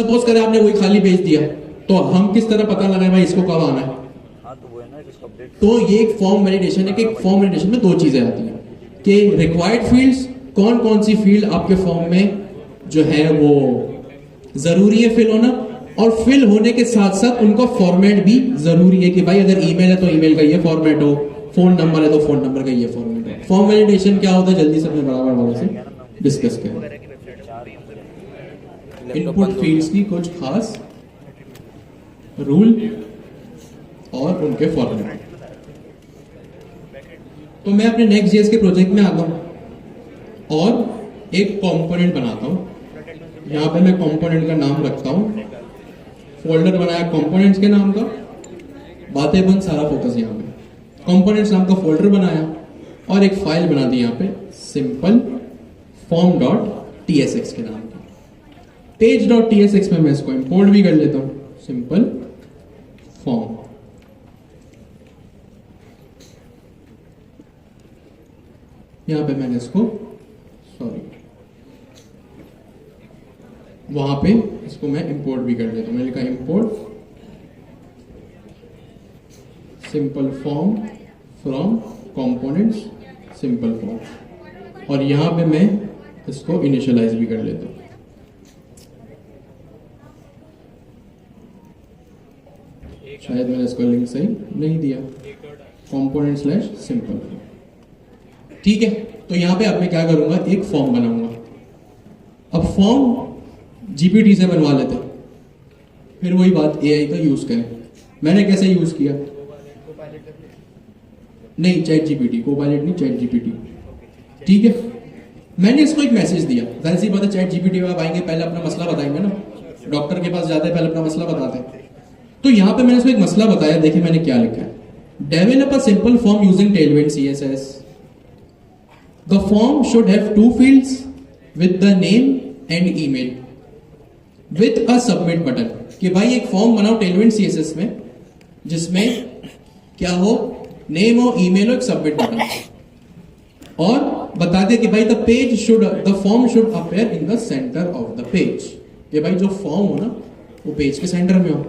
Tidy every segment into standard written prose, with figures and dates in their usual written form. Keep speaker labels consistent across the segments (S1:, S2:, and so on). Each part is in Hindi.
S1: सपोज करें आपने वही खाली भेज दिया, तो हम किस तरह पता लगाए भाई इसको कब आना है? तो ये एक फॉर्म वैलिडेशन है कि फॉर्म वैलिडेशन में दो चीजें आती हैं कि रिक्वायर्ड फील्ड्स, कौन कौन सी फील्ड आपके फॉर्म में जो है वो जरूरी है फिल होना, और फिल होने के साथ साथ उनका फॉर्मेट भी जरूरी है कि भाई अगर ईमेल है तो ईमेल का ये फॉर्मेट हो, फोन नंबर है तो फोन नंबर का ये फॉर्मेट हो। फॉर्म वैलिडेशन क्या होता है जल्दी से अपने बराबर वालों से डिस्कस करें। इनपुट फील्ड्स की कुछ खास रूल और उनके फॉर्मेट। तो मैं अपने नेक्स्ट जेएस के प्रोजेक्ट में आता हूं और एक कंपोनेंट बनाता हूं। यहां पे मैं कंपोनेंट का नाम रखता हूं, फोल्डर बनाया कंपोनेंट्स के नाम का, बातें बंद, सारा फोकस यहाँ पे। कंपोनेंट्स नाम का फोल्डर बनाया और एक फाइल बना दी यहाँ पे सिंपल फॉर्म डॉट tsx के नाम की। पेज डॉट tsx में मैं इसको इंपोर्ट भी कर लेता हूं, सिंपल फॉर्म। यहां पे मैंने इसको वहां पे इसको मैं इंपोर्ट भी कर लेता हूं। मैंने लिखा import simple form from components simple form, और यहां पे मैं इसको इनिशियलाइज भी कर लेता हूं। शायद मैंने इसको लिंक सही नहीं दिया, कंपोनेंट स्लैश सिंपल। ठीक है, तो यहां पे अब मैं क्या करूंगा, एक फॉर्म बनाऊंगा। अब फॉर्म जीपीटी से बनवा लेते हैं, फिर वही बात एआई का यूज करें। मैंने कैसे यूज किया? नहीं, चैट जीपीटी, कोपायलट नहीं, चैट जीपीटी। ठीक है, मैंने इसको एक मैसेज दिया। जाहिर सी बात है चैट जीपीटी में आप आएंगे पहले अपना मसला बताएंगे ना, डॉक्टर के पास जाते हैं पहले अपना मसला बताते हैं। तो यहां पे मैंने इसको एक मसला बताया, देखिए मैंने क्या लिखा है, develop a simple form using Tailwind CSS. The form should have two fields with the name and email with a submit button. कि भाई एक फॉर्म बनाओ टेलविंड सीएसएस में जिसमें क्या हो, नेम हो, ईमेल हो, एक सबमिट बटन, और बता दे कि भाई the form should appear in the centre of the page. कि भाई जो फॉर्म हो ना वो पेज के सेंटर में हो।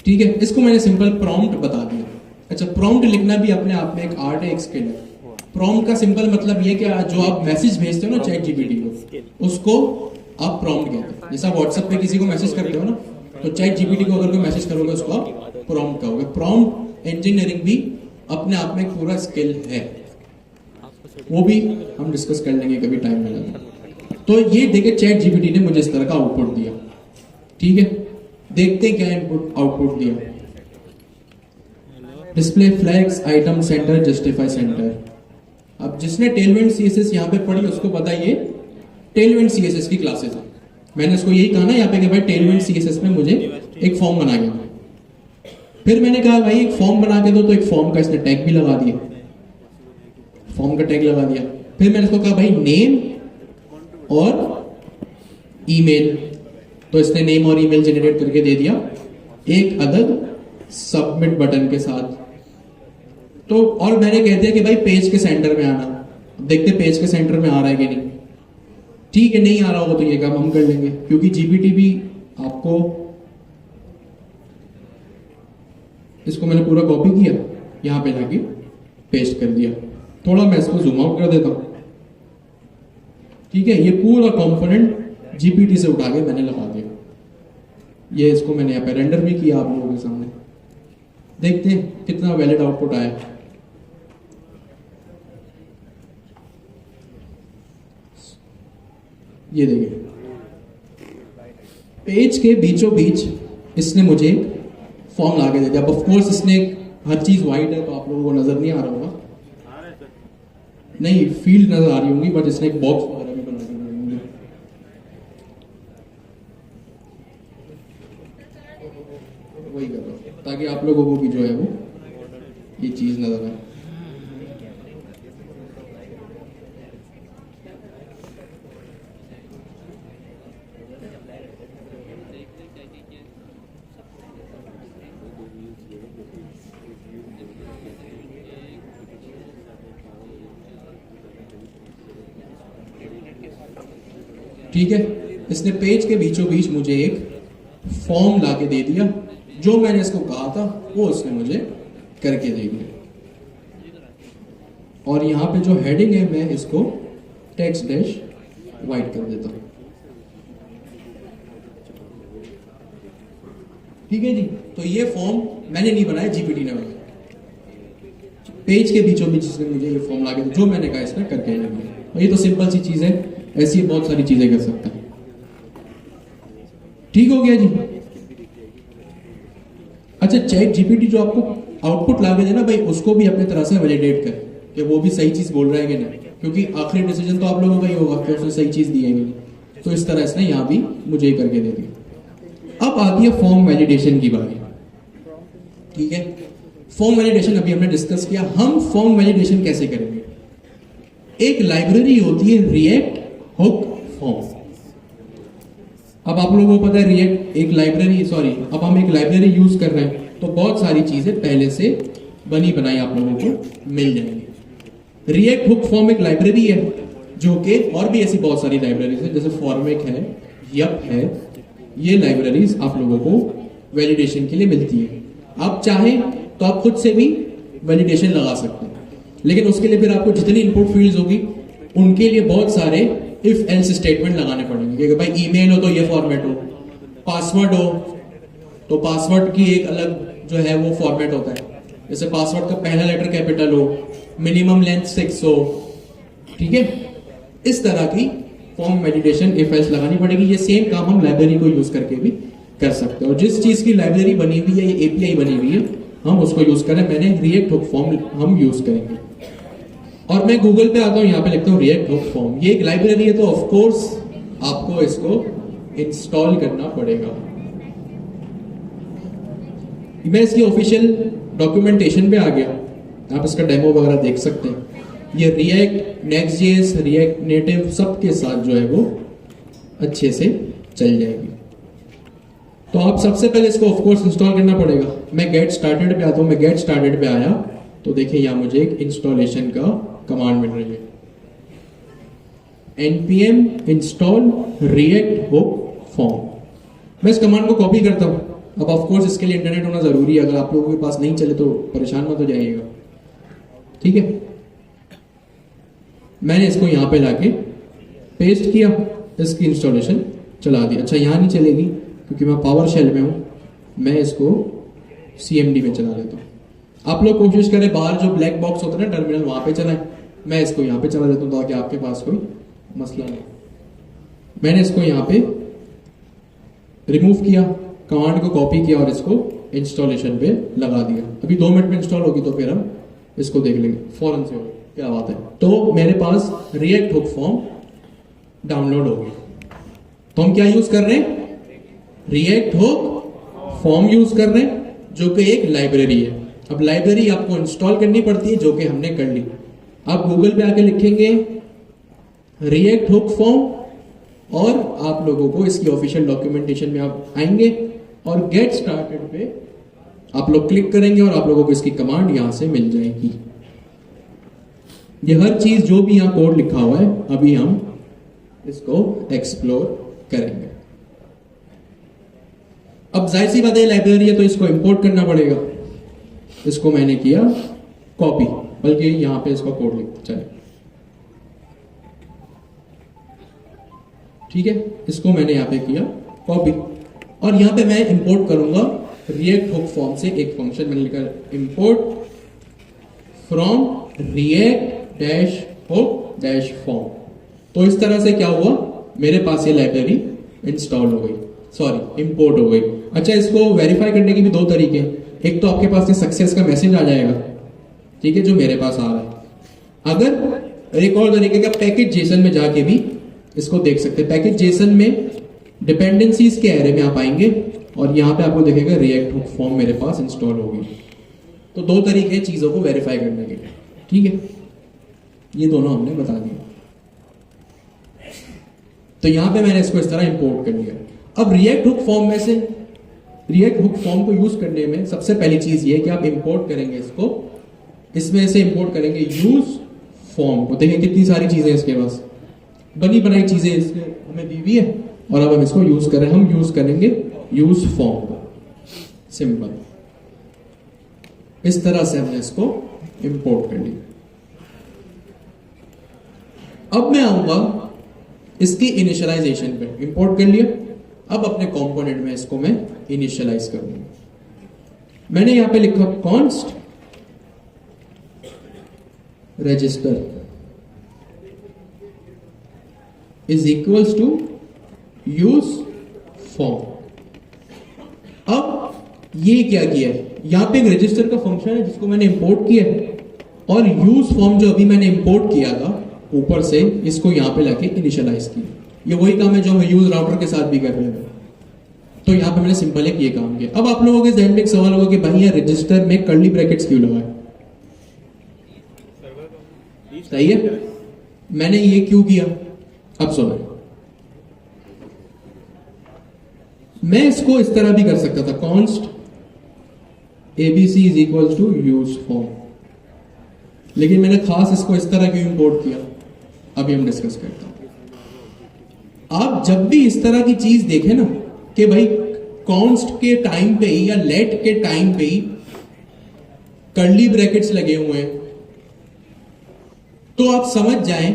S1: ठीक है, इसको मैंने सिंपल प्रॉम्प्ट बता दिया। अच्छा, प्रॉम्प्ट लिखना भी अपने आप में एक आर्ट है, एक स्किल है। प्रॉम्प्ट का सिंपल मतलब ये कि जो आप मैसेज भेजते हो ना चैट जीपीटी को, उसको आप प्रॉम्प्ट कहते हैं। जैसा व्हाट्सएप पे किसी को मैसेज करते हो ना, तो चैट जीपीटी को अगर कोई मैसेज करोगे उसको आप प्रॉम्प्ट कहोगे। प्रॉम्प्ट इंजीनियरिंग भी अपने आप में एक पूरा स्किल है, वो भी हम डिस्कस कर लेंगे कभी टाइम मिला तो। ये देखिए चैट जीपीटी ने मुझे इस तरह का आउटपुट दिया। ठीक है, देखते हैं क्या इनपुट आउटपुट दिया। Display flags, item centre, justify centre. अब जिसने टेलविंड सीएसएस यहाँ पे पढ़ी उसको पता ये टेलविंड सीएसएस की क्लासेस है। मैंने इसको यही कहा ना यहाँ पे कि भाई टेलविंड सीएसएस में मुझे एक फॉर्म बना के, फिर मैंने कहा भाई एक फॉर्म बना के दो, तो एक फॉर्म का इसने टैग भी लगा दिया, फॉर्म का टैग लगा दिया। फिर मैंने इसको कहा भाई नेम और ईमेल, तो इसने नेम और ईमेल जनरेट करके दे दिया एक अदद सबमिट बटन के साथ। तो और मैंने कह दिया कि भाई पेज के सेंटर में आना। देखते पेज के सेंटर में आ रहा है कि नहीं। ठीक है, नहीं आ रहा होगा तो ये काम हम कर लेंगे, क्योंकि जीपीटी भी आपको, इसको मैंने पूरा कॉपी किया, यहां पे लाके पेस्ट कर दिया। थोड़ा मैं इसको जूम आउट कर देता हूं। ठीक है, ये पूरा कंपोनेंट जीपीटी से उठा के मैंने लगा दिया। ये इसको मैंने यहाँ पे रेंडर भी किया आप लोगों के सामने। देखते हैं कितना वैलिड आउटपुट आया। ये देखिए, पेज के बीचों बीच इसने मुझे फॉर्म ला के दे दिया। ऑफ कोर्स इसने हर चीज वाइट है तो आप लोगों को नजर नहीं आ रहा होगा, नहीं फील्ड नजर आ रही होंगी, बट इसने एक बॉक्स वगैरह भी बना के दिया। वही कर रहा हूं ताकि आप लोगों को भी जो है वो ये चीज नजर आए। ठीक है, इसने पेज के बीचों बीच मुझे एक फॉर्म लाके दे दिया, जो मैंने इसको कहा था वो उसने मुझे करके दे दिया। और यहां पे जो हेडिंग है मैं इसको टेक्स्ट डैश वाइट कर देता हूं। ठीक है जी, तो ये फॉर्म मैंने नहीं बनाया, जीपीटी ने बनाया। पेज के बीचों बीच इसने मुझे ये फॉर्म लाके दिया, जो मैंने कहा इसने करके दिया। और ये तो सिंपल सी चीज है, ऐसी बहुत सारी चीजें कर सकता है। ठीक हो गया जी। अच्छा, चैट जीपीटी जो आपको आउटपुट ला के देना भाई, उसको भी अपने तरह से वैलिडेट कर कि वो भी सही चीज बोल रहा है कि नहीं, क्योंकि आखिरी डिसीजन तो आप लोगों का ही होगा कि उसने सही चीज दी है कि नहीं। तो इस तरह इसने यहां भी मुझे ही करके दे दिया। अब आती है फॉर्म वैलिडेशन की बारी। ठीक है, फॉर्म वैलिडेशन अभी हमने डिस्कस किया। हम फॉर्म वैलिडेशन कैसे करेंगे? एक लाइब्रेरी होती है रिएक्ट हुक फॉर्म। अब आप लोगों को पता है रिएक्ट एक लाइब्रेरी, अब हम एक लाइब्रेरी यूज कर रहे हैं, तो बहुत सारी चीजें पहले से बनी बनाई आप लोगों को मिल जाएंगी। रिएक्ट हुक फॉर्म एक लाइब्रेरी है, जो कि और भी ऐसी बहुत सारी लाइब्रेरीज है, जैसे फॉर्मेक है, यप है। ये लाइब्रेरीज आप लोगों को वैलिडेशन के लिए मिलती है। आप चाहें तो आप खुद से भी वैलिडेशन लगा सकते हैं, लेकिन उसके लिए फिर आपको जितनी इनपुट फील्ड्स होगी उनके लिए बहुत सारे इफ एल्स स्टेटमेंट लगाने पड़ेंगे कि भाई ईमेल हो तो ये फॉर्मेट हो, पासवर्ड हो तो पासवर्ड की एक अलग जो है वो फॉर्मेट होता है, जैसे पासवर्ड का पहला लेटर कैपिटल हो, मिनिमम लेंथ 6 हो। ठीक है, इस तरह की फॉर्म वैलिडेशन इफ एल्स लगानी पड़ेगी। ये सेम काम हम लाइब्रेरी को यूज करके भी कर सकते हैं, और जिस चीज की लाइब्रेरी बनी हुई है, ये एपीआई बनी हुई है, हम उसको यूज करें। मैंने रिएक्ट हुक फॉर्म हम यूज करेंगे, और मैं गूगल पे आता हूं, यहां पे लिखता हूं रिएक्ट हुक फॉर्म। ये एक लाइब्रेरी है, तो ऑफ कोर्स आपको इसको इंस्टॉल करना पड़ेगा। मैं इसकी ऑफिशियल डॉक्यूमेंटेशन पे आ गया, आप इसका डेमो वगैरह देख सकते हैं। ये रिएक्ट, नेक्स्ट.जेएस, रिएक्ट नेटिव सबके साथ जो है वो अच्छे से चल जाएगी। तो आप सबसे पहले इसको ऑफ कोर्स इंस्टॉल करना पड़ेगा। मैं गेट स्टार्टेड पे आता हूं। मैं गेट स्टार्टेड पे आया तो देखिए यहां मुझे एक इंस्टॉलेशन का कमांड मिल रही है, npm install react hook form। मैं इस कमांड को कॉपी करता हूं। अब ऑफ कोर्स इसके लिए इंटरनेट होना जरूरी है, अगर आप लोगों के पास नहीं चले तो परेशान मत हो जाइएगा। ठीक है, मैंने इसको यहां पे लाके पेस्ट किया, इसकी इंस्टॉलेशन चला दी। अच्छा, यहां नहीं चलेगी क्योंकि मैं पावर शेल में हूं, मैं इसको CMD में चला देता हूं। आप लोग कोशिश करें बाहर जो ब्लैक बॉक्स होता है ना टर्मिनल, वहां पे चलाएं। मैं इसको यहां पे चला देता हूं ताकि आपके पास कोई मसला नहीं। मैंने इसको यहां पे रिमूव किया, कमांड को कॉपी किया और इसको इंस्टॉलेशन पे लगा दिया। अभी 2 मिनट में इंस्टॉल होगी तो फिर हम इसको देख लेंगे फौरन से। क्या बात है, तो मेरे पास रिएक्ट हुक फॉर्म डाउनलोड हो गई। तो हम क्या यूज कर रहे हैं? रिएक्ट हुक फॉर्म यूज कर रहे हैं, जो कि एक लाइब्रेरी है। अब लाइब्रेरी आपको इंस्टॉल करनी पड़ती है, जो कि हमने कर ली। आप गूगल पे आके लिखेंगे रिएक्ट हुक फॉर्म, और आप लोगों को इसकी ऑफिशियल डॉक्यूमेंटेशन में आप आएंगे और गेट स्टार्टेड पे आप लोग क्लिक करेंगे और आप लोगों को इसकी कमांड यहां से मिल जाएगी। ये हर चीज जो भी यहां कोड लिखा हुआ है, अभी हम इसको एक्सप्लोर करेंगे। अब जाहिर सी बात है लाइब्रेरी है तो इसको इंपोर्ट करना पड़ेगा। इसको मैंने किया कॉपी, बल्कि यहां पे इसका कोड लिख चले। ठीक है, इसको मैंने यहां पे किया कॉपी, और यहां पे मैं इंपोर्ट करूंगा रिएक्ट हुक फॉर्म से एक फंक्शन मैंने लिखा import from react dash hook dash form. तो इस तरह से क्या हुआ, मेरे पास ये लाइब्रेरी इंस्टॉल हो गई, इंपोर्ट हो गई। अच्छा, इसको वेरीफाई करने के भी 2 तरीके हैं। एक तो आपके पास ये सक्सेस का मैसेज आ जाएगा, ठीक है, जो मेरे पास आ रहा है। अगर एक और तरीके का पैकेज जेसन में जाके भी इसको देख सकते हैं। पैकेज जेसन में डिपेंडेंसीज के एरे में आप आएंगे और यहां पे आपको देखेगा रिएक्ट हुक फॉर्म मेरे पास इंस्टॉल होगी। तो 2 तरीके हैं चीजों को वेरीफाई करने के लिए। ठीक है, ये दोनों हमने बता दिए। तो यहां पे मैंने इसको इस तरह इंपोर्ट कर लिया। अब रिएक्ट हुक फॉर्म में से रिएक्ट हुक फॉर्म को यूज करने में सबसे पहली चीज ये है कि आप इंपोर्ट करेंगे इसको, इसमें से इंपोर्ट करेंगे यूज फॉर्म को। देखिए कितनी सारी चीजें इसके पास बनी बनाई चीजें इसमें हमें दी हुई है। और अब हम इसको यूज कर रहे हैं, हम यूज करेंगे यूज फॉर्म को, सिंपल। इस तरह से हमने इसको इंपोर्ट कर लिया। अब मैं आऊंगा इसकी इनिशियलाइजेशन पे। इंपोर्ट कर लिया, अब अपने कंपोनेंट में इसको मैं इनिशियलाइज करूंगा। मैंने यहां पे लिखा const register is equals to use form. अब ये क्या किया है, यहां पे एक रजिस्टर का फंक्शन है जिसको मैंने इंपोर्ट किया है, और यूज फॉर्म जो अभी मैंने इंपोर्ट किया था ऊपर से, इसको यहां पे लाके इनिशियलाइज किया। ये वही काम है जो हम यूज राउटर के साथ भी कर रहे हैं। तो यहां पे मैंने सिंपल एक ये काम किया। अब आप लोगों के जहन में एक सवाल होगा कि भाई ये रजिस्टर में कर्ली ब्रैकेट्स क्यों लगाए? सही है, मैंने ये क्यों किया? अब सुनो, मैं इसको इस तरह भी कर सकता था, const ABC is equal to use form, लेकिन मैंने खास इसको इस तरह क्यों इंपोर्ट किया, अभी हम डिस्कस करते हैं। आप जब भी इस तरह की चीज देखें ना कि भाई कॉन्स्ट के टाइम पे ही या लेट के टाइम पे ही कर्ली ब्रैकेट्स लगे हुए हैं, तो आप समझ जाएं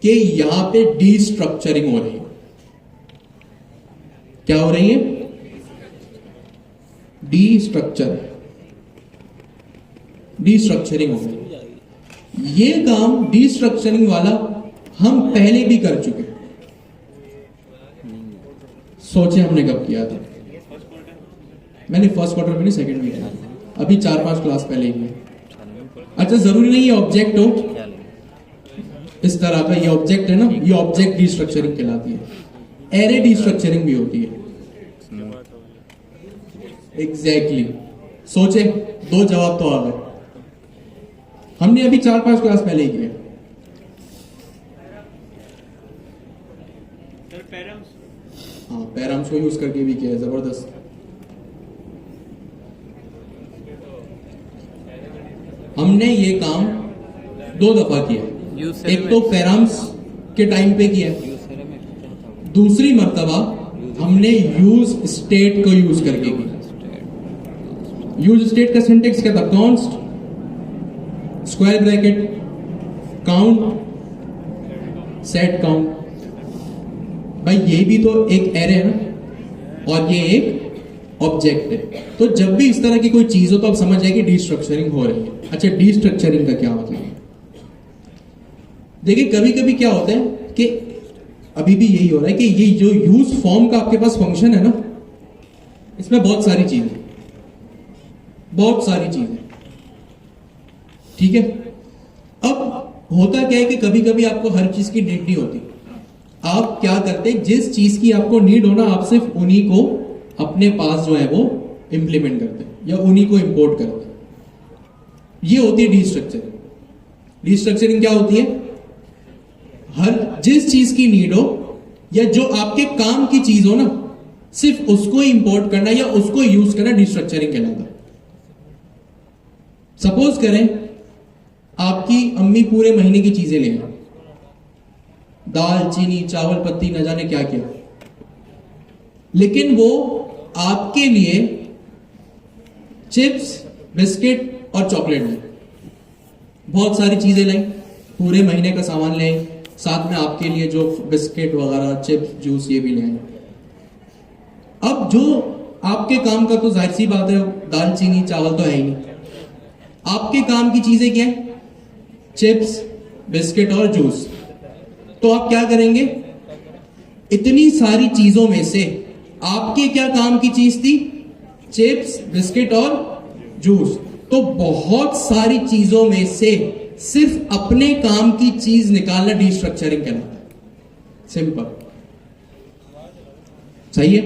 S1: कि यहां पे डीस्ट्रक्चरिंग हो रही है। क्या हो रही है? डीस्ट्रक्चरिंग हो रही है। ये काम डीस्ट्रक्चरिंग वाला हम पहले भी कर चुके। सोचे हमने कब किया था? मैंने फर्स्ट क्वार्टर में नहीं, सेकंड में किया, अभी 4-5 क्लास पहले ही किया। अच्छा, जरूरी नहीं है ऑब्जेक्ट हो इस तरह का, ये ऑब्जेक्ट है ना, ये ऑब्जेक्ट डीस्ट्रक्चरिंग कहलाती है। एरे डीस्ट्रक्चरिंग भी होती है। एग्जैक्टली सोचे, 2 जवाब तो आ गए। हमने अभी 4-5 क्लास पहले ही किया। हाँ, पैराम्स को यूज करके भी किया है, जबरदस्त। हमने ये काम 2 दफा किया। एक तो पैराम्स के टाइम पे किया, दूसरी मर्तबा हमने यूज स्टेट को यूज करके किया। यूज स्टेट का सिंटेक्स क्या था? Const square bracket count set count. भाई ये भी तो एक एरे है ना, और ये एक ऑब्जेक्ट है। तो जब भी इस तरह की कोई चीज हो तो आप समझ जाए कि डीस्ट्रक्चरिंग हो रही है। अच्छा, डीस्ट्रक्चरिंग का क्या मतलब है? देखिए, कभी कभी क्या होता है कि अभी भी यही हो रहा है कि ये जो यूज फॉर्म का आपके पास फंक्शन है ना, इसमें बहुत सारी चीजें, ठीक है। अब होता क्या है कि कभी कभी आपको हर चीज की नीड नहीं होती। आप क्या करते हैं, जिस चीज की आपको नीड हो ना, आप सिर्फ उन्हीं को अपने पास जो है वो इंप्लीमेंट करते हैं या उन्हीं को इंपोर्ट करते हैं। ये होती है डीस्ट्रक्चरिंग। डीस्ट्रक्चरिंग क्या होती है? हर जिस चीज की नीड हो या जो आपके काम की चीज हो ना, सिर्फ उसको ही इंपोर्ट करना या उसको यूज करना डीस्ट्रक्चरिंग कहलाता है। सपोज करें आपकी अम्मी पूरे महीने की चीजें ले आए, दाल, चीनी, चावल, पत्ती, न जाने क्या क्या, लेकिन वो आपके लिए चिप्स, बिस्किट और चॉकलेट लाई। बहुत सारी चीजें लाई, पूरे महीने का सामान ले, साथ में आपके लिए जो बिस्किट वगैरह, चिप्स, जूस, ये भी ले आए। अब जो आपके काम का तो जाहिर सी बात है, दाल, चीनी, चावल तो है ही नहीं। आपके काम की चीजें क्या है? चिप्स, बिस्किट और जूस। तो आप क्या करेंगे? इतनी सारी चीजों में से आपके क्या काम की चीज थी? चिप्स, बिस्किट और जूस। तो बहुत सारी चीजों में से सिर्फ अपने काम की चीज निकालना डीस्ट्रक्चरिंग कहलाता है। सिंपल, सही है।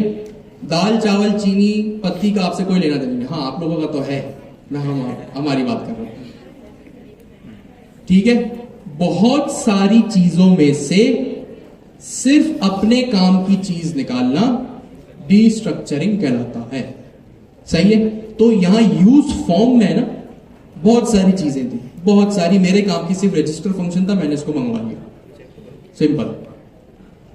S1: दाल, चावल, चीनी, पत्ती का आपसे कोई लेना देना नहीं। हाँ, आप लोगों का तो है, मैं हमारी बात कर रहा हूं, ठीक है। बहुत सारी चीजों में से सिर्फ अपने काम की चीज निकालना डीस्ट्रक्चरिंग कहलाता है, सही है। तो यहां यूज फॉर्म में ना बहुत सारी चीजें थी, बहुत सारी। मेरे काम की सिर्फ रजिस्टर फंक्शन था, मैंने इसको मंगवा लिया, सिंपल।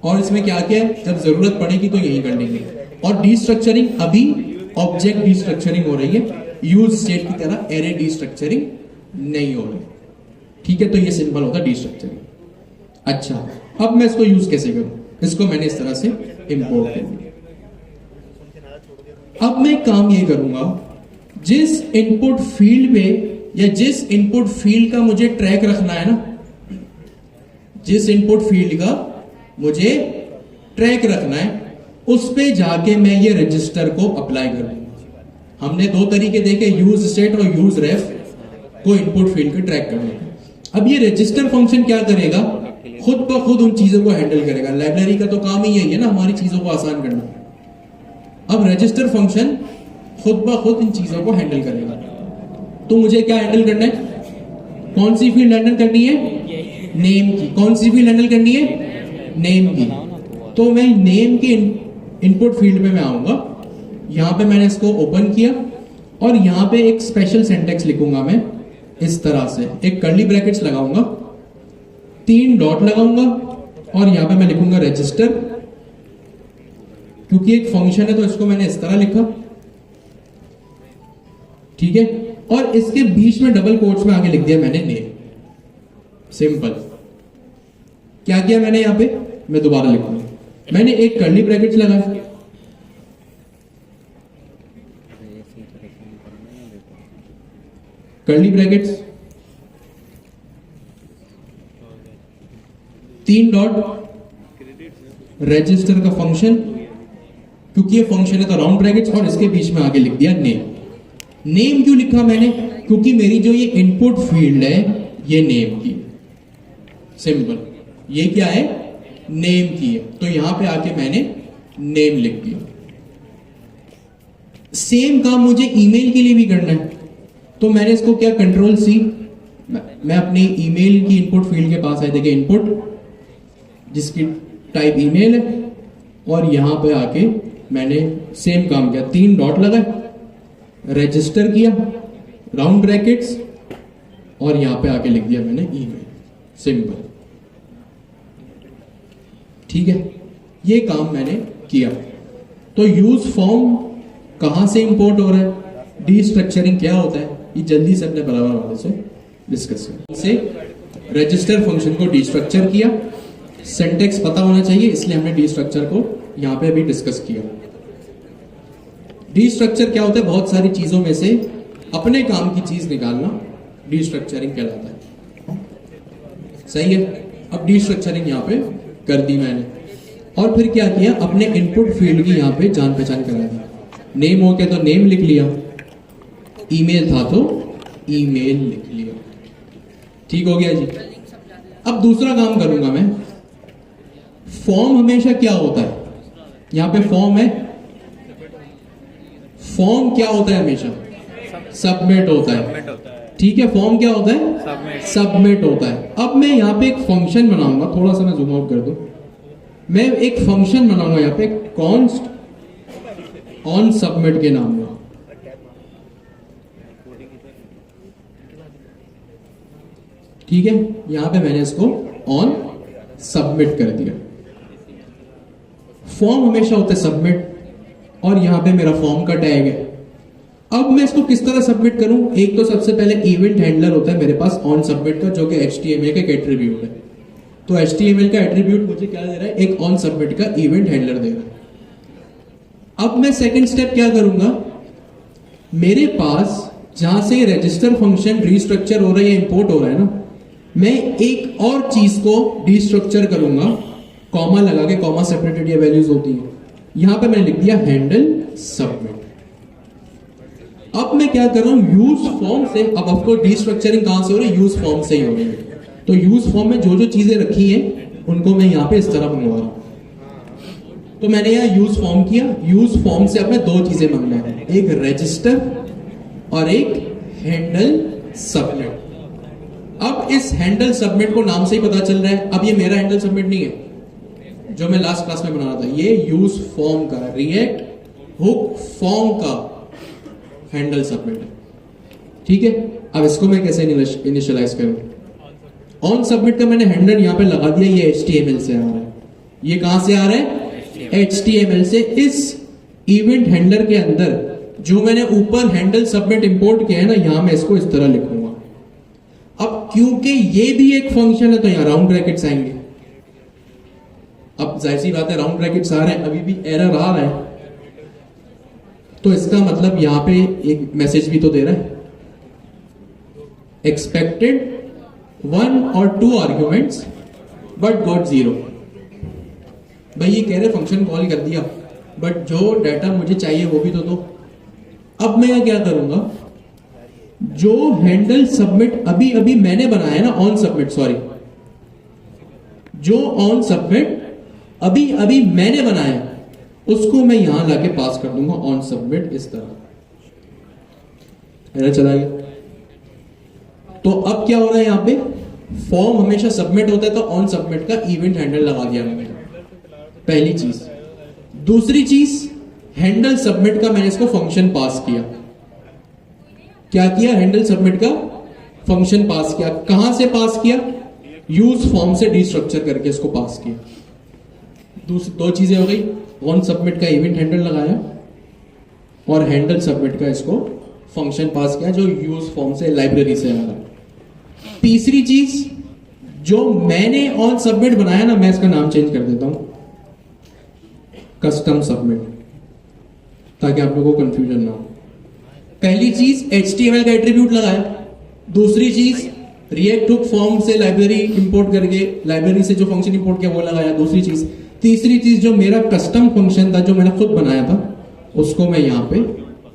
S1: और इसमें क्या क्या है, जब जरूरत पड़ेगी तो यही कर लेंगे। और डीस्ट्रक्चरिंग अभी ऑब्जेक्ट डीस्ट्रक्चरिंग हो रही है, यूज स्टेट की तरह एरे डीस्ट्रक्चरिंग नहीं हो रही। ठीक है, तो ये सिंपल होता है डीस्ट्रक्चरिंग। अच्छा, अब मैं इसको यूज कैसे करूं? इसको मैंने इस तरह से इंपोर्ट कर दिया। अब मैं काम ये करूंगा, जिस इनपुट फील्ड में या जिस इनपुट फील्ड का मुझे ट्रैक रखना है ना, जिस इनपुट फील्ड का मुझे ट्रैक रखना है, उस पे जाके मैं ये रजिस्टर को अप्लाई करूंगा। हमने दो तरीके देखे, यूज स्टेट और यूज रेफ को इनपुट फील्ड के ट्रैक करने का। अब ये रजिस्टर फंक्शन क्या करेगा, खुद ब खुद उन चीजों को हैंडल करेगा। लाइब्रेरी का तो काम ही यही है ना, हमारी चीजों को आसान करना। अब रजिस्टर फंक्शन खुद ब खुद इन चीजों को हैंडल करेगा। तो मुझे क्या हैंडल करना है, कौन सी फील्ड हैंडल करनी है, नेम की। कौन सी फील्ड हैंडल करनी है, नेम की। तो मैं नेम के इनपुट फील्ड में मैं आऊंगा, यहां पे मैंने इसको ओपन किया और यहां पे एक स्पेशल सिंटैक्स लिखूंगा मैं इस तरह से, एक कर्ली ब्रैकेट्स लगाऊंगा, 3 डॉट लगाऊंगा और यहां पे मैं लिखूंगा रजिस्टर। क्योंकि एक फंक्शन है तो इसको मैंने इस तरह लिखा, ठीक है। और इसके बीच में डबल कोट्स में आगे लिख दिया मैंने नेम। सिंपल। क्या किया मैंने यहां पे, मैं दोबारा लिखूंगा, मैंने एक कर्ली ब्रैकेट्स लगाया, कर्ली ब्रैकेट्स, 3 डॉट, रजिस्टर का फंक्शन, क्योंकि ये फंक्शन है तो राउंड ब्रैकेट्स, और इसके बीच में आगे लिख दिया नेम। नेम क्यों लिखा मैंने, क्योंकि मेरी जो ये इनपुट फील्ड है ये नेम की, सिंपल। ये क्या है, नेम की है, तो यहां पे आके मैंने नेम लिख दिया। सेम काम मुझे ईमेल के लिए भी करना है, तो मैंने इसको क्या, कंट्रोल सी, मैं अपनी ईमेल की इनपुट फील्ड के पास आए, देखिए इनपुट जिसकी टाइप ईमेल है, और यहां पे आके मैंने सेम काम किया, 3 डॉट लगाए, रजिस्टर किया, राउंड ब्रैकेट्स, और यहां पे आके लिख दिया मैंने ईमेल। सिंपल, ठीक है। ये काम मैंने किया। तो यूज फॉर्म कहां से इंपोर्ट हो रहा है, डीस्ट्रक्चरिंग क्या होता है, ये जल्दी से अपने बराबर वाले से डिस्कस करें। से रजिस्टर फंक्शन को डीस्ट्रक्चर किया, सिंटैक्स पता होना चाहिए, इसलिए हमने डीस्ट्रक्चर को यहां पे अभी डिस्कस किया। डीस्ट्रक्चर क्या होता है, बहुत सारी चीजों में से अपने काम की चीज निकालना डीस्ट्रक्चरिंग कहलाता है। सही है। अब डीस्ट्रक्चरिंग यहां पे कर दी मैंने, और फिर क्या किया, अपने इनपुट फील्ड की यहां पे जान पहचान करा दी। नेम हो गया तो नेम लिख लिया, ईमेल था तो ईमेल लिख लिया, ठीक हो गया जी। अब दूसरा काम करूंगा मैं, फॉर्म हमेशा क्या होता है, यहां पे फॉर्म है, फॉर्म क्या होता है हमेशा, सबमिट होता है, ठीक है। फॉर्म क्या होता है, सबमिट होता है। अब मैं यहां पे एक फंक्शन बनाऊंगा, थोड़ा सा मैं जूम आउट कर दूं, मैं एक फंक्शन बनाऊंगा यहां पे, कॉन्स्ट ऑन सबमिट के नाम का, ठीक है। यहां पे मैंने इसको ऑन सबमिट कर दिया। फॉर्म हमेशा होता है सबमिट, और यहां पे मेरा फॉर्म का टैग है। अब मैं इसको किस तरह सबमिट करूं, एक तो सबसे पहले इवेंट हैंडलर होता है मेरे पास ऑन सबमिट का, जो कि HTML का एक एट्रीब्यूट है। तो HTML का एट्रीब्यूट मुझे क्या दे रहा है, एक ऑन सबमिट का इवेंट हैंडलर दे रहा है। अब मैं सेकंड स्टेप क्या करूंगा, मेरे पास जहां से रजिस्टर फंक्शन रीस्ट्रक्चर हो रहा है या इंपोर्ट हो रहा है ना, मैं एक और चीज को डीस्ट्रक्चर करूंगा, कॉमा लगा के, कॉमा सेपरेटेड या वैल्यूज होती है, यहां पे मैंने लिख दिया हैंडल सबमिट। अब मैं क्या कर रहा हूं, यूज फॉर्म से, अब आपको डीस्ट्रक्चरिंग कहां से हो रही है, यूज फॉर्म से ही हो रही है। तो यूज फॉर्म में जो जो चीजें रखी हैं उनको मैं यहां पे इस तरह मंगवा रहा हूं। तो मैंने यहां यूज फॉर्म किया, यूज फॉर्म से अब मैं 2 चीजें मंगना है, एक रजिस्टर और एक हैंडल सबमिट। अब इस हैंडल सबमिट को नाम से ही पता चल रहा है, अब ये मेरा हैंडल सबमिट नहीं है जो मैं लास्ट क्लास में बना रहा था, ये यूज फॉर्म का, रिएक्ट हुक फॉर्म का हैंडल सबमिट है, ठीक है। अब इसको मैं कैसे इनिशियलाइज करूं, ऑन सबमिट का मैंने हैंडल यहां पे लगा दिया, ये HTML से आ रहा है, ये कहां से आ रहा है? HTML से। इस इवेंट हैंडलर के अंदर जो मैंने ऊपर हैंडल सबमिट इंपोर्ट किया है ना, यहां मैं इसको इस तरह लिखूंगा। अब क्योंकि ये भी एक फंक्शन है तो यहां राउंड ब्रैकेट्स आएंगे। अब जाहिर सी बात है राउंड ब्रैकेट्स आ रहे हैं, अभी भी एरर आ रहा है, तो इसका मतलब यहां पे एक मैसेज भी तो दे रहा है, expected 1 or 2 arguments but got 0। भाई ये कह रहे फंक्शन कॉल कर दिया बट जो डाटा मुझे चाहिए वो भी तो दो। अब मैं क्या करूंगा, जो हैंडल सबमिट अभी अभी मैंने बनाया ना, ऑन सबमिट, सॉरी, जो ऑन सबमिट अभी अभी मैंने बनाया उसको मैं यहां लाके पास कर दूंगा ऑन सबमिट, इस तरह एरर चला गया। तो अब क्या हो रहा है यहां पे, फॉर्म हमेशा सबमिट होता है तो ऑन सबमिट का इवेंट हैंडल लगा दिया मैंने, पहली चीज। दूसरी चीज, हैंडल सबमिट का मैंने इसको फंक्शन पास किया। क्या किया? हैंडल सबमिट का फंक्शन पास किया। कहां से पास किया? यूज फॉर्म से डीस्ट्रक्चर करके इसको पास किया। दो चीजें हो गई, ऑन सबमिट का इवेंट हैंडल लगाया और हैंडल सबमिट का इसको फंक्शन पास किया जो यूज फॉर्म से, लाइब्रेरी से आया। तीसरी चीज, जो मैंने ऑन सबमिट बनाया ना, मैं इसका नाम चेंज कर देता हूं कस्टम सबमिट, ताकि आप लोगों को कंफ्यूजन ना हो। पहली चीज HTML का एट्रीब्यूट लगाया। दूसरी चीज रिएक्ट हुक फॉर्म से लाइब्रेरी इंपोर्ट करके, लाइब्रेरी से जो फंक्शन इंपोर्ट किया वो लगाया, दूसरी चीज। तीसरी चीज, जो मेरा कस्टम फंक्शन था जो मैंने खुद बनाया था उसको मैं यहां पे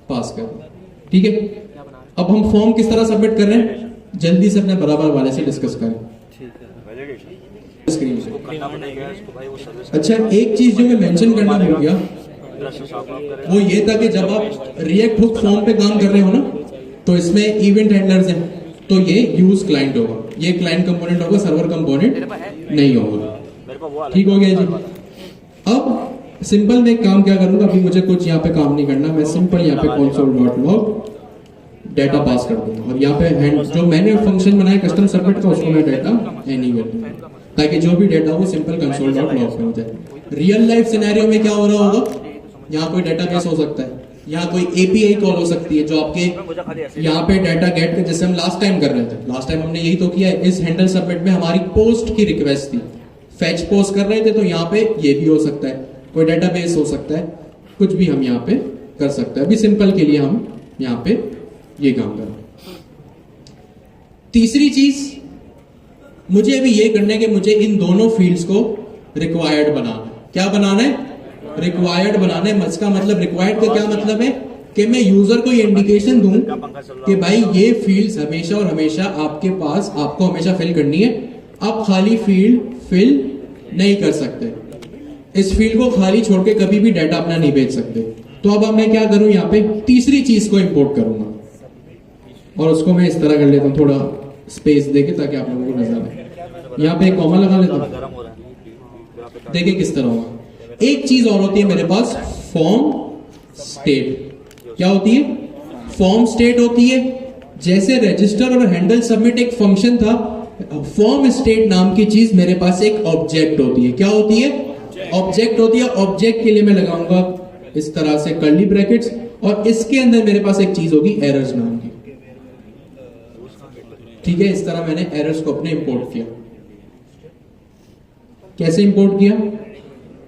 S1: पास कर दूं। ठीक है, अब हम फॉर्म किस तरह सबमिट कर रहे हैं जल्दी से अपने बराबर वाले से डिस्कस करें स्क्रीन से। अच्छा, एक चीज जो मैं मेंशन करना भूल गया वो ये था कि जब आप रिएक्ट हुक फॉर्म पे काम कर रहे हो ना, तो इसमें इवेंट हैंडलर्स हैं, तो ये यूज क्लाइंट होगा, ये क्लाइंट कंपोनेंट होगा, सर्वर कंपोनेंट नहीं होगा। ठीक हो गया जी। अब सिंपल मैं काम क्या करूंगा, अभी मुझे कुछ यहाँ पे काम नहीं करना, मैं सिंपल यहाँ पे console.log डाटा पास कर दूंगा और यहाँ पे जो मैंने फंक्शन बनाया कस्टम सबमिट का उसको मैं डाटा एनी कर दूंगा, ताकि जो भी डाटा हो सिंपल console.log पे हो जाए। रियल लाइफ सिनेरियो में क्या हो रहा होगा, यहाँ कोई डेटाबेस हो सकता है, यहाँ कोई एपीआई कॉल हो सकती है जो आपके यहाँ पे डाटा गेट के, जैसे हम लास्ट टाइम कर रहे थे। लास्ट टाइम हमने यही तो किया है, इस हैंडल सबमिट में हमारी पोस्ट की रिक्वेस्ट थी, फैच पोस्ट कर रहे थे, तो यहाँ पे ये भी हो सकता है, कोई डेटाबेस हो सकता है, कुछ भी हम यहाँ पे कर सकते हैं। अभी सिंपल के लिए हम यहाँ पे ये काम कर रहे हैं। तीसरी चीज मुझे अभी ये करना है कि मुझे इन दोनों फील्ड्स को रिक्वायर्ड बनाना है। क्या बनाना है? रिक्वायर्ड बनाना है। इसका मतलब रिक्वायर्ड का क्या मतलब है कि मैं यूजर को ये इंडिकेशन दूं कि भाई ये फील्ड्स हमेशा और हमेशा आपके पास, आपको हमेशा फिल करनी है, आप खाली फील्ड फिल नहीं कर सकते, इस फील्ड को खाली छोड़ के कभी भी डाटा अपना नहीं भेज सकते। तो अब मैं क्या करूं, यहाँ पे तीसरी चीज को इंपोर्ट करूंगा और उसको मैं इस तरह कर लेता हूं, थोड़ा स्पेस देके ताकि आप लोगों को नजर आए। यहाँ पे एक कॉमा लगा लेता हूं, देखिए किस तरह होगा। एक चीज और होती है मेरे पास, फॉर्म स्टेट। क्या होती है? फॉर्म स्टेट होती है। जैसे रजिस्टर और हैंडल सबमिट एक फंक्शन था, फॉर्म स्टेट नाम की चीज मेरे पास एक ऑब्जेक्ट होती है। क्या होती है? ऑब्जेक्ट होती है। ऑब्जेक्ट के लिए मैं लगाऊंगा इस तरह से कर्ली ब्रैकेट्स और इसके अंदर मेरे पास एक चीज होगी एरर्स नाम की। ठीक है, इस तरह मैंने एरर्स को अपने इंपोर्ट किया। कैसे इंपोर्ट किया?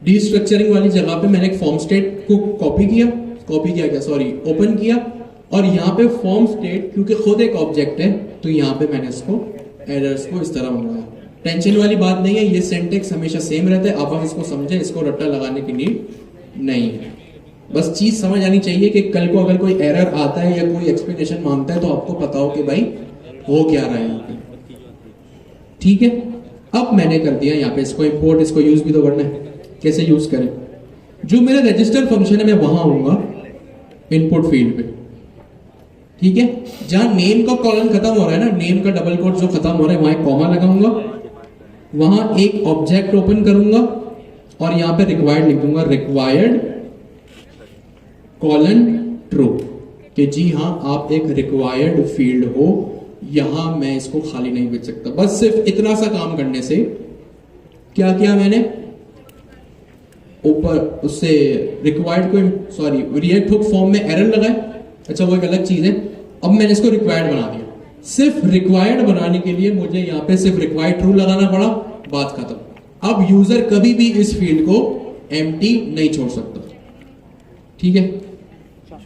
S1: डीस्ट्रक्चरिंग वाली जगह पे मैंने एक फॉर्म स्टेट को कॉपी किया ओपन किया और यहाँ पे फॉर्म स्टेट क्योंकि खुद एक ऑब्जेक्ट है तो यहाँ पे मैंने इसको एरर्स को इस तरह बनाया। टेंशन वाली बात नहीं है, ये सिंटेक्स हमेशा सेम रहता है, आप इसको समझे, इसको रट्टा लगाने की नीड नहीं है। बस चीज समझ आनी चाहिए कि कल को अगर कोई एरर आता है या कोई एक्सप्लेनेशन मांगता है तो आपको पता हो कि भाई हो क्या रहा है यहाँ पे। ठीक है, अब मैंने कर दिया यहाँ पे इसको इंपोर्ट, इसको यूज भी तो करना है। कैसे यूज करें? जो मेरा रजिस्टर फंक्शन है मैं वहां आऊंगा इनपुट फील्ड पे। ठीक है, जहां नेम का कॉलम खत्म हो रहा है ना, नेम का डबल कोट जो खत्म हो रहा है वहां एक कॉमा लगाऊंगा, वहां एक ऑब्जेक्ट ओपन करूंगा और यहां पे रिक्वायर्ड लिख दूंगा, रिक्वायर्ड कॉलन ट्रू, कि जी हां आप एक रिक्वायर्ड फील्ड हो, यहां मैं इसको खाली नहीं भेज सकता। बस सिर्फ इतना सा काम करने से क्या किया मैंने, ऊपर उससे रिक्वायर्ड को सॉरी रिएक्ट हुक फॉर्म में एरर लगाए, अच्छा वो एक अलग चीज है। अब मैंने इसको रिक्वायर्ड बना दिया, सिर्फ रिक्वायर्ड बनाने के लिए मुझे यहाँ पे सिर्फ रिक्वायर्ड ट्रू लगाना पड़ा, बात खत्म। अब यूजर कभी भी इस फील्ड को एम्प्टी नहीं छोड़ सकता, ठीक है।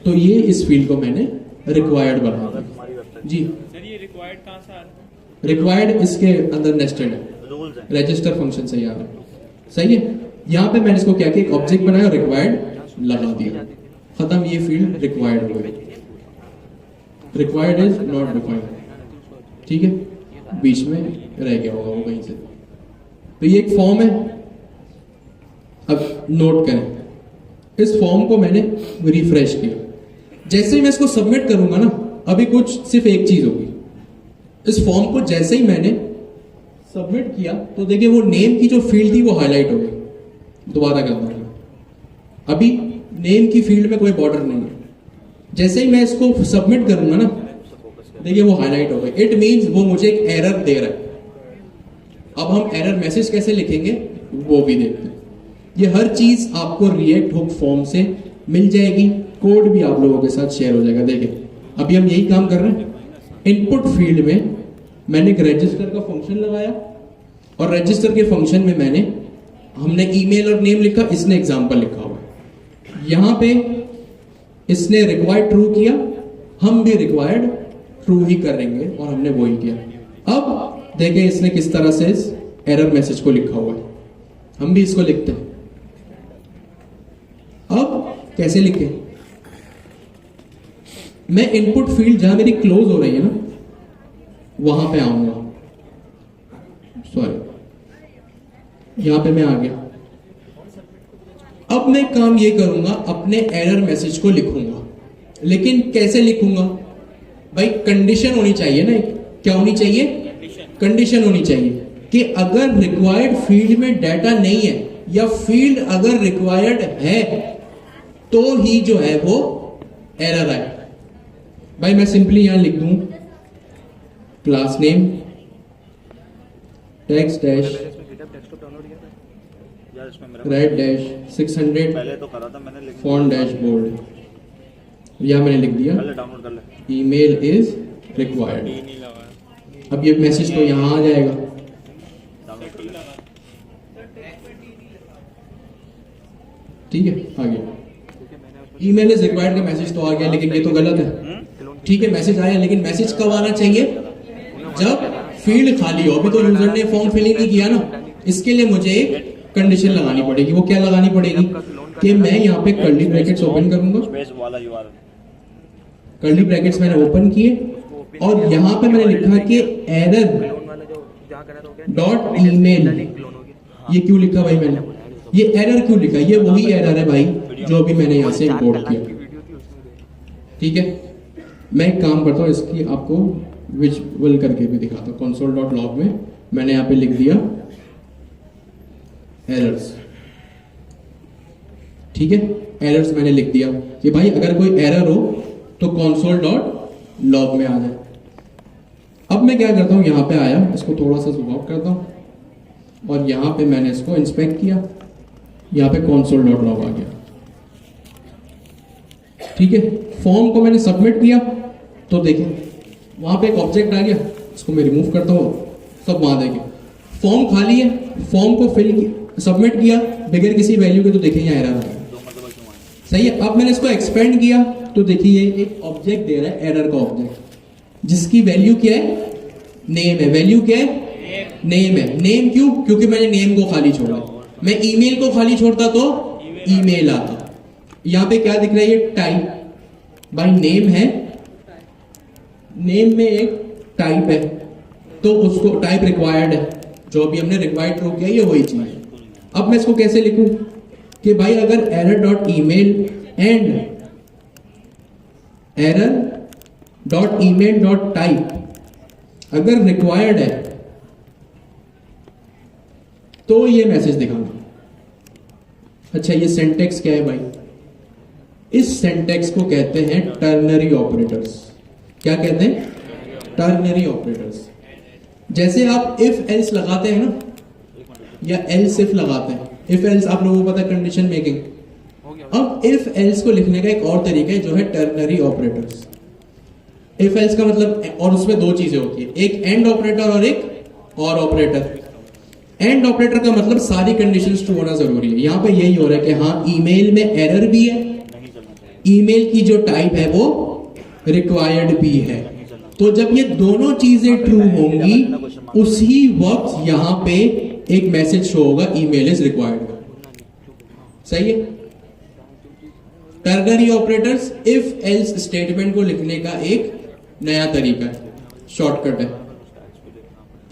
S1: तो ये इस फील्ड को मैंने रिक्वायर्ड बना दिया जी।
S2: सर ये रिक्वायर्ड कहाँ से आ रहा है?
S1: रिक्वायर्ड इसके अंदर नेस्टेड है, रजिस्टर फंक्शन से यार, सही है। यहाँ पे मैंने इसको क्या किया, एक ऑब्जेक्ट बनाया और रिक्वायर्ड लगा दिया, खत्म, ये फील्ड रिक्वायर्ड हो गई। रिक्वायर्ड इज नॉट डिफाइंड, ठीक है, बीच में रह गया होगा वो कहीं से। तो ये एक फॉर्म है। अब नोट करें, इस फॉर्म को मैंने रिफ्रेश किया, जैसे ही मैं इसको सबमिट करूंगा ना, अभी कुछ सिर्फ एक चीज होगी, इस फॉर्म को जैसे ही मैंने सबमिट किया तो देखिए वो नेम की जो फील्ड थी वो हाईलाइट हो गई। दोबारा करता हूं, अभी नेम की फील्ड में कोई बॉर्डर नहीं है, जैसे ही मैं इसको सबमिट करूंगा ना, देखिए वो हाईलाइट हो गई। इट मींस वो मुझे एक एरर दे रहा है। अब हम एरर मैसेज कैसे लिखेंगे वो भी देखते हैं। ये हर चीज आपको रिएक्ट हुक फॉर्म से मिल जाएगी, कोड भी आप लोगों के साथ शेयर हो जाएगा। देखिए अभी हम यही काम कर रहे हैं। इनपुट फील्ड में मैंने एक रजिस्टर का फंक्शन लगाया और रजिस्टर के फंक्शन में हमने ईमेल और नेम लिखा, इसने एग्जांपल लिखा हुआ है। यहां पे इसने रिक्वायर्ड ट्रू किया, हम भी रिक्वायर्ड ट्रू ही करेंगे और हमने वो ही किया। अब देखें इसने किस तरह से इस एरर मैसेज को लिखा हुआ है, हम भी इसको लिखते हैं। अब कैसे लिखें, मैं इनपुट फील्ड जहां मेरी क्लोज हो रही है ना वहां पे आऊंगा, सॉरी यहां पे मैं आ गया। अब मैं काम ये करूंगा, अपने एरर मैसेज को लिखूंगा, लेकिन कैसे लिखूंगा भाई, कंडीशन होनी चाहिए ना, क्या होनी चाहिए, कंडीशन होनी चाहिए कि अगर रिक्वायर्ड फील्ड में डाटा नहीं है या फील्ड अगर रिक्वायर्ड है तो ही जो है वो एरर आए। भाई मैं सिंपली यहां लिख दूं class name text dash right dash 600
S3: पहले तो करा था मैंने,
S1: फॉन्ट डैशबोर्ड, या मैंने लिख दिया
S3: डाउनलोड कर ले,
S1: ईमेल इज रिक्वायर्ड। अब ये मैसेज तो यहां आ जाएगा, ठीक है, आ गया ईमेल इज रिक्वायर्ड का मैसेज तो आ गया, लेकिन ये तो गलत है। ठीक है मैसेज आया, लेकिन मैसेज कब आना चाहिए, जब फील्ड खाली हो। अभी तो यूजर ने फॉर्म फिलिंग नहीं किया ना, इसके लिए मुझे एक कंडीशन लगानी पड़ेगी। वो क्या लगानी पड़ेगी कि मैं यहाँ पे कर्ली ब्रैकेट्स ओपन करूंगा,
S3: स्पेस वाला यूआरएल,
S1: कर्ली ब्रैकेट्स मैंने ओपन किए और यहाँ पे मैंने लिखा कि एरर डॉट ईमेल। ये क्यों लिखा भाई मैंने, ये एरर क्यों लिखा, ये वही एरर है भाई जो अभी मैंने यहाँ से इंपोर्ट किया। ठीक है, मैं एक काम करता हूँ, इसकी आपको विजुअल करके भी दिखाता हूँ। console.log में मैंने यहाँ पे लिख दिया एरर्स, ठीक है, एरर्स मैंने लिख दिया कि भाई अगर कोई एरर हो तो console.log में आ जाए। अब मैं क्या करता हूं, यहां पे आया, इसको थोड़ा सा जूम आउट करता हूं और यहां पे मैंने इसको इंस्पेक्ट किया, यहां पे console.log आ गया। ठीक है, फॉर्म को मैंने सबमिट किया तो देखिए वहां पे एक ऑब्जेक्ट आ गया, इसको मैं रिमूव करता हूं, सब वहां देखिए फॉर्म खाली है, फॉर्म को फिल सबमिट किया बगैर किसी वैल्यू के, तो देखिए यहाँ एरर आ गया। सही है, अब मैंने इसको एक्सपेंड किया तो देखिए एक ऑब्जेक्ट दे रहा है, एरर का ऑब्जेक्ट, जिसकी वैल्यू क्या है, नेम है। वैल्यू क्या है, नेम है। नेम क्यों, क्योंकि मैंने नेम को खाली छोड़ा। मैं ईमेल को खाली छोड़ता तो ईमेल आता। यहां पे क्या दिख रहा है, ये टाइप भाई नेम है, नेम में एक टाइप है तो उसको टाइप रिक्वायर्ड है, जो अभी हमने रिक्वायर्ड ट्रू किया, ये वही चीज है। अब मैं इसको कैसे लिखूं कि भाई अगर error dot email and error dot email dot type अगर रिक्वायर्ड है तो ये मैसेज दिखाना। अच्छा ये सिंटेक्स क्या है भाई, इस सिंटेक्स को कहते हैं टर्नरी ऑपरेटर्स। क्या कहते हैं, टर्नरी ऑपरेटर्स। जैसे आप इफ एल्स लगाते हैं ना, या एल्स इफ लगाते हैं, इफ एल्स आप लोगों को पता है कंडीशन मेकिंग। अब इफ एल्स को लिखने का एक और तरीका है जो है टर्नरी ऑपरेटर्स। इफ एल्स का मतलब, और उसमें दो चीजें होती है, एक एंड ऑपरेटर और एक और ऑपरेटर। एंड ऑपरेटर का मतलब सारी कंडीशंस ट्रू होना जरूरी है। यहां पे यही हो रहा है कि हाँ ईमेल में एरर भी है, ईमेल की जो टाइप है वो रिक्वायर्ड भी है। तो जब ये दोनों चीजें ट्रू होंगी उसी वक्त यहां पे एक मैसेज शो होगा ईमेल इज रिक्वायर्ड। सही है। Ternary operators if else statement को लिखने का एक नया तरीका है, शॉर्टकट है।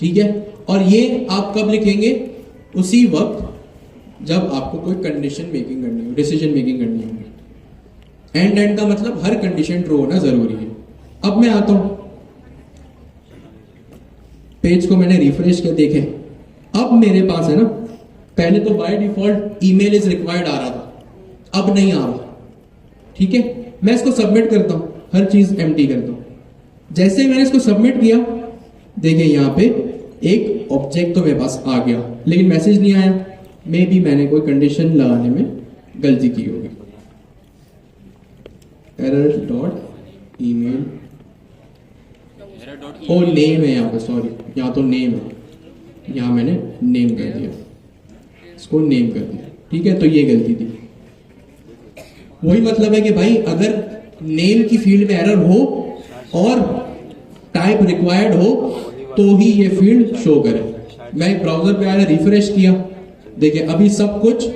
S1: ठीक है। और ये आप कब लिखेंगे? उसी वक्त जब आपको कोई कंडीशन मेकिंग करनी हो, डिसीजन मेकिंग करनी होगी। एंड का मतलब हर कंडीशन ट्रू होना जरूरी है। अब मैं आता हूं, पेज को मैंने रिफ्रेश कर देखे, अब मेरे पास है ना, पहले तो by default email is required आ रहा था, अब नहीं आ रहा। ठीक है। मैं इसको सबमिट करता हूं, हर चीज एम्प्टी करता हूं। जैसे ही मैंने इसको सबमिट किया, देखिए यहां पे एक ऑब्जेक्ट तो मेरे पास आ गया, लेकिन मैसेज नहीं आया। मे बी मैंने कोई कंडीशन लगाने में गलती की होगी। एरर डॉट ईमेल, ओ नेम है यहाँ पे, सॉरी यहाँ तो नेम है, यहाँ मैंने नेम कर दिया, इसको नेम कर दिया। ठीक है। तो ये गलती थी। वही मतलब है कि भाई अगर नेम की फील्ड में एरर हो और टाइप रिक्वायर्ड हो तो ही ये फील्ड शो करे। मैं ब्राउजर पे आया, रिफ्रेश किया, देखिए अभी सब कुछ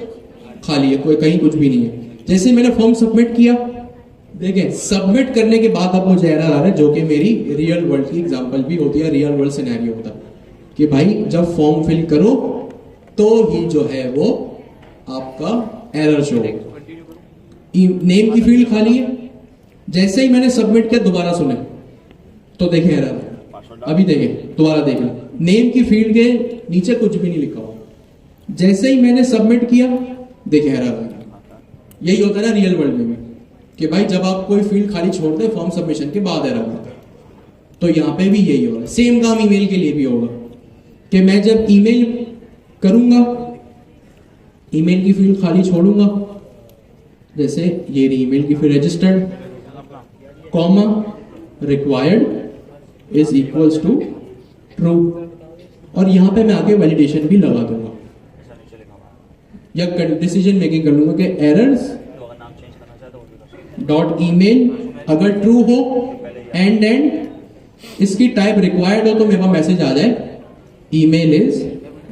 S1: खाली है, कोई कहीं कुछ भी नहीं है। जैसे मैंने फॉर्म सबमिट किया, देखिए सबमिट करने के बाद अब मुझे एरर आ रहा है, जो कि मेरी रियल वर्ल्ड की एग्जांपल भी होती है, रियल वर्ल्ड सिनेरियो होता है कि भाई जब फॉर्म फिल करो तो ही जो है वो आपका एरर शो होगा। नेम की फील्ड खाली है, जैसे ही मैंने सबमिट किया दोबारा सुने तो देखें एरर। अभी देखें, दोबारा देख लें, नेम की फील्ड के नीचे कुछ भी नहीं लिखा हुआ। जैसे ही मैंने सबमिट किया, देखें एरर आ गया। यही होता है ना रियल वर्ल्ड में भी, कि भाई जब आप कोई फील्ड खाली छोड़ते हैं फॉर्म सबमिशन के बाद एरर आता है। तो यहां पे भी यही होगा। सेम काम ईमेल के लिए भी होगा कि मैं जब ईमेल करूंगा, ईमेल की फील्ड खाली छोड़ूंगा, जैसे ये रही ईमेल की field, registered comma required is equals to true, और यहां पे मैं आगे वैलिडेशन भी लगा दूंगा या डिसीजन मेकिंग कर लूंगा कि एरर्स डॉट ईमेल अगर ट्रू हो, एंड इसकी टाइप रिक्वायर्ड हो तो मेरे पास मैसेज आ जाए ईमेल इज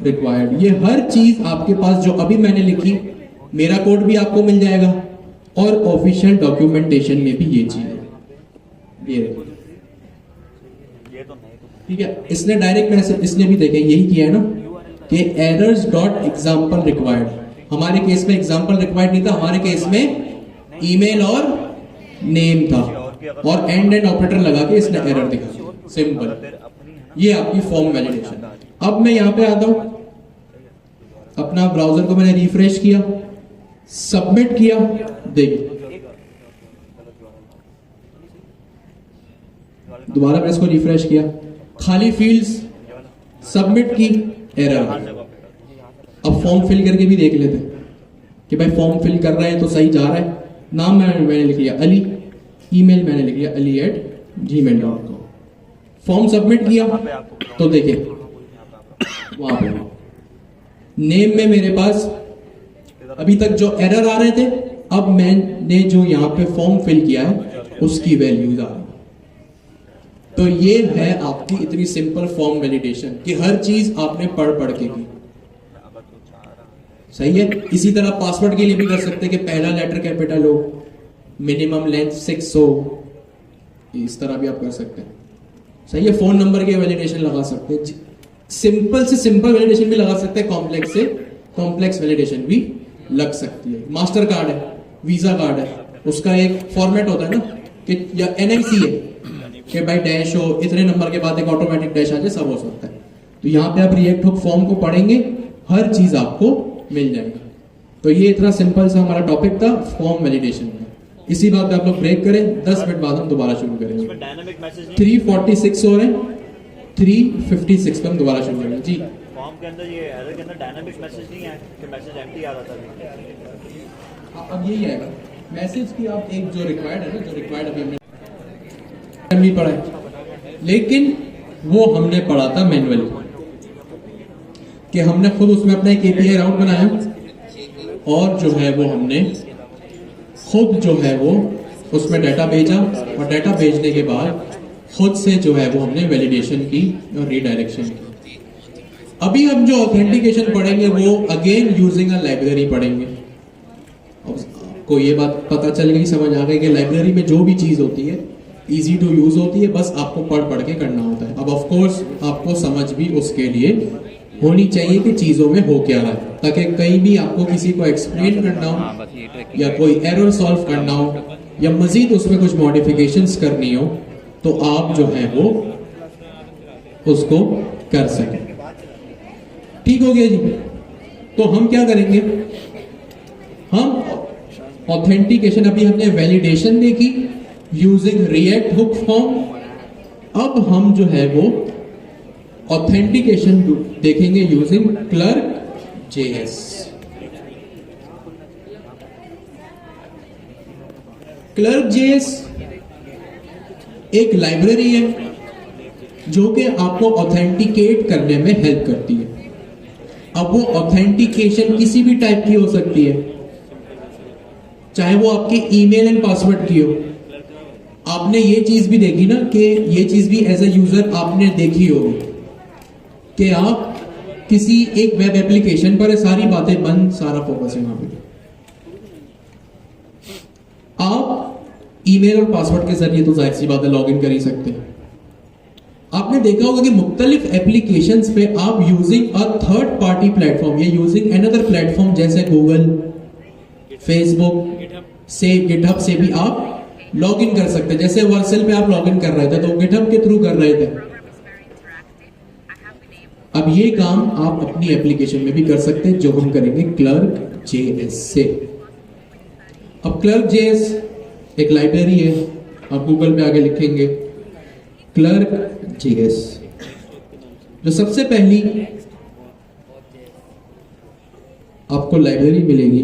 S1: रिक्वायर्ड। ये हर चीज आपके पास जो अभी मैंने लिखी, मेरा कोड भी आपको मिल जाएगा और ऑफिशियल डॉक्यूमेंटेशन में भी ये चीज है। ये ठीक है। इसने डायरेक्ट मैसेज, इसने भी देखे यही किया है ना कि एरर्स डॉट एग्जाम्पल रिक्वायर्ड। हमारे केस में एग्जाम्पल रिक्वायर्ड नहीं था, हमारे केस में ईमेल और नेम था, और एंड ऑपरेटर लगा के इसने एरर दिखा। सिंपल। ये आपकी फॉर्म वैलिडेशन। अब मैं यहां पे आता हूं, अपना ब्राउजर को मैंने रिफ्रेश किया, सबमिट किया, देखिए दोबारा मैं इसको रिफ्रेश किया, खाली फील्ड्स, सबमिट की, एरर। अब फॉर्म फिल करके भी देख लेते हैं कि भाई फॉर्म फिल कर रहे हैं तो सही जा रहा है। नाम मैंने लिख लिया अली, ईमेल मैंने लिख लिया ali@gmail.com। फॉर्म सबमिट किया तो देखिए वहां पे नेम में मेरे पास अभी तक जो एरर आ रहे थे, अब मैंने जो यहाँ पे फॉर्म फिल किया है उसकी वैल्यूज आ रही। तो ये है आपकी इतनी सिंपल फॉर्म वैलिडेशन कि हर चीज आपने पढ़ के की। सही है। इसी तरह पासवर्ड के लिए भी कर सकते हैं कि पहला लेटर कैपिटल हो, मिनिमम लेंथ 6 हो, इस तरह भी आप कर सकते हैं। सही है। फोन नंबर के वैलिडेशन लगा सकते हैं, सिंपल से सिंपल वैलिडेशन भी लगा सकते हैं, कॉम्प्लेक्स से कॉम्प्लेक्स वैलिडेशन भी लग सकती है। मास्टर कार्ड है, वीजा कार्ड है, उसका एक फॉर्मेट होता है ना कि या एनआईसी है कि भाई डैश हो, इतने नंबर के बाद एक ऑटोमेटिक डैश आ जाए, सब हो सकता है। तो यहाँ पे आप रिएक्ट हुक फॉर्म को पढ़ेंगे, हर चीज आपको मिल जाएगी। तो ये इतना सिंपल सा हमारा टॉपिक था फॉर्म वैलिडेशन में। इसी बात पे आप लोग ब्रेक करें, 10 मिनट बाद हम दोबारा शुरू करेंगे। 346 हो रहे हैं, 356 पे हम दोबारा शुरू करेंगे जी।
S3: फॉर्म के अंदर ये एरर के अंदर डायनामिक मैसेज नहीं है कि मैसेज एम्प्टी आ रहा था।
S1: अब यही आएगा मैसेज की आप एक जो रिक्वायर्ड है ना, जो रिक्वायर्ड अभी हमने नहीं पढ़ा है, लेकिन वो हमने पढ़ा था मैनुअली कि हमने खुद उसमें अपना एक एपीआई राउट बनाया और जो है वो हमने खुद जो है वो उसमें डाटा भेजा और डाटा भेजने के बाद खुद से जो है वो हमने वैलिडेशन की और रीडायरेक्शन की। अभी हम जो ऑथेंटिकेशन पढ़ेंगे वो अगेन यूजिंग अ लाइब्रेरी पढ़ेंगे। को ये बात पता चल गई, समझ आ गई कि लाइब्रेरी में जो भी चीज होती है इजी टू यूज होती है, बस आपको पढ़ के करना होता है। अब ऑफ कोर्स आपको समझ भी उसके लिए होनी चाहिए कि चीजों में हो क्या रहा है, ताकि कहीं भी आपको किसी को एक्सप्लेन करना हो या कोई एरर सॉल्व करना हो या मजीद उसमें कुछ मॉडिफिकेशंस करनी हो तो आप जो है वो उसको कर सकें। ठीक हो गया जी। तो हम क्या करेंगे, हम ऑथेंटिकेशन, अभी हमने वैलिडेशन देखी यूजिंग रिएक्ट हुक फॉर्म। अब हम जो है वो ऑथेंटिकेशन देखेंगे using clerk JS. Clerk JS एक लाइब्रेरी है जो कि आपको ऑथेंटिकेट करने में हेल्प करती है। अब वो ऑथेंटिकेशन किसी भी टाइप की हो सकती है, चाहे वो आपके ईमेल एंड पासवर्ड की हो। आपने ये चीज भी देखी ना कि ये चीज भी एज ए यूजर आपने देखी होगी कि आप किसी एक वेब एप्लीकेशन पर है, सारी बातें बंद, सारा फोकस है वहां पे। आप ईमेल और पासवर्ड के जरिए तो जाहिर सी बात है लॉग इन कर ही सकते हैं। आपने देखा होगा कि मुख्तलिफ एप्लीकेशंस पे आप using a third party platform या यूजिंग अनदर प्लेटफॉर्म जैसे गूगल, फेसबुक से, गिटहब से भी आप लॉग इन कर सकते हैं। जैसे वर्सेल पे आप लॉग इन कर रहे थे तो गिटहब के थ्रू कर रहे थे। अब ये काम आप अपनी एप्लीकेशन में भी कर सकते हैं, जो हम करेंगे क्लर्क जेएस से। अब क्लर्क जेएस एक लाइब्रेरी है, आप गूगल पे आगे लिखेंगे क्लर्क जेएस। जो सबसे पहली आपको लाइब्रेरी मिलेगी,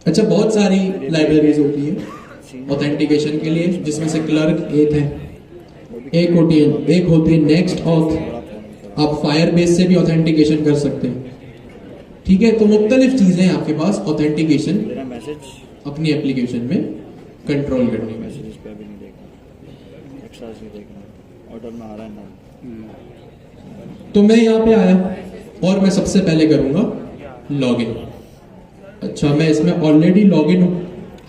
S1: अच्छा बहुत सारी लाइब्रेरीज होती है ऑथेंटिकेशन के लिए, जिसमें से क्लर्क एक है, एक होती है नेक्स्ट ऑथ। आप फायरबेस से भी ऑथेंटिकेशन कर सकते हैं। ठीक है, तो मुख्तलिफ चीजें आपके पास ऑथेंटिकेशन
S3: मेरा मैसेज
S1: अपनी एप्लीकेशन में कंट्रोल करने में।
S3: मैसेज पे अभी नहीं देखना, एक्स्ट्रास नहीं देखना, ऑर्डर में आ रहा है ना।
S1: तो मैं यहाँ पे आया और मैं सबसे पहले करूंगा लॉगिन। अच्छा, मैं इसमें ऑलरेडी लॉगिन हूं।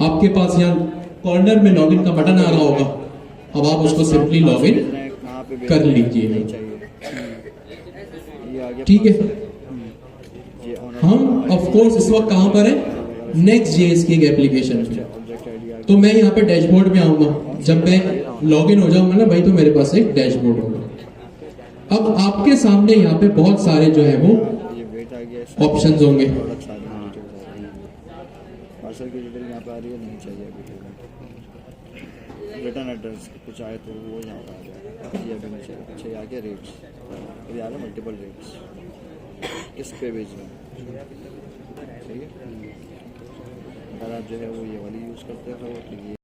S1: आपके पास यहाँ कॉर्नर में लॉगिन का बटन आ रहा होगा, अब आप उसको सिंपली लॉगिन कर लीजिए। ठीक है, हम ऑफ कोर्स इस वक्त कहां पर है, नेक्स्ट जेएस की एक एप्लीकेशन में। तो मैं यहाँ पे डैशबोर्ड में आऊंगा। जब मैं लॉगिन हो जाऊंगा ना भाई, तो मेरे पास एक डैशबोर्ड होगा। अब आपके सामने यहाँ पे बहुत सारे जो है वो ऑप्शंस होंगे।
S3: पार्सल की डिटेल यहाँ पे आ रही है, नहीं चाहिए अभी। रिटर्न एड्रेस कुछ आए तो वो यहाँ पर आ जाए, ये अभी नहीं चाहिए। अच्छा, ये आ गया रेट्स, अभी आ रहा है मल्टीपल रेट्स, किस पे भेजना है। ठीक है, अगर आप जो है वो ये वाली यूज़ करते हो तो ये